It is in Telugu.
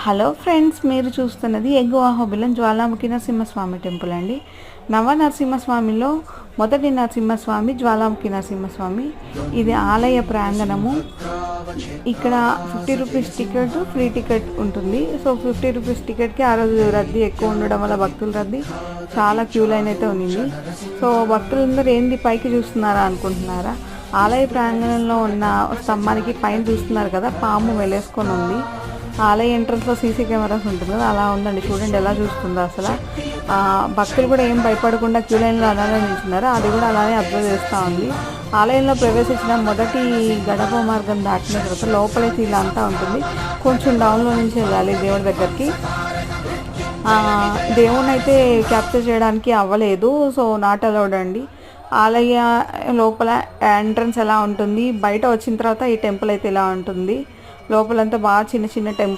హలో ఫ్రెండ్స్, మీరు చూస్తున్నది ఎగువ అహోబిలం జ్వాలాముఖి నరసింహస్వామి టెంపుల్ అండి. నవ నరసింహస్వామిలో మొదటి నరసింహస్వామి జ్వాలాముఖి నరసింహస్వామి. ఇది ఆలయ ప్రాంగణము. ఇక్కడ 50 రూపీస్ టికెట్, ఫ్రీ టికెట్ ఉంటుంది. సో 50 రూపీస్ టికెట్కి ఆ రోజు రద్దీ ఎక్కువ ఉండడం వల్ల భక్తుల రద్దీ చాలా క్యూ లైన్ అయితే ఉంది. సో భక్తులందరూ ఏంది పైకి చూస్తున్నారా అనుకుంటున్నారా? ఆలయ ప్రాంగణంలో ఉన్న స్తంభానికి పైన చూస్తున్నారు కదా, పాము వెలేసుకొని ఉంది. ఆలయ ఎంట్రన్స్లో సీసీ కెమెరాస్ ఉంటుంది కదా, అలా ఉందండి. చూడండి ఎలా చూస్తుందో అసలు. భక్తులు కూడా ఏం భయపడకుండా క్యూ లైన్లో అలానే నిల్చున్నారు. అది కూడా అలానే అబ్జర్వ్ చేస్తూ ఉంది. ఆలయంలో ప్రవేశించిన మొదటి గడప మార్గం దాటిన తర్వాత లోపలైతే ఇలా అంతా ఉంటుంది. కొంచెం డౌన్లో నుంచి వెళ్ళాలి దేవుడి దగ్గరికి. దేవుణ్ణి అయితే క్యాప్చర్ చేయడానికి అవ్వలేదు, సో నాట్ అలౌడ్ అండి. ఆలయ లోపల ఎంట్రన్స్ ఎలా ఉంటుంది, బయట వచ్చిన తర్వాత ఈ టెంపుల్ అయితే ఇలా ఉంటుంది. లోపలంతా బాగా చిన్న చిన్న టెంపుల్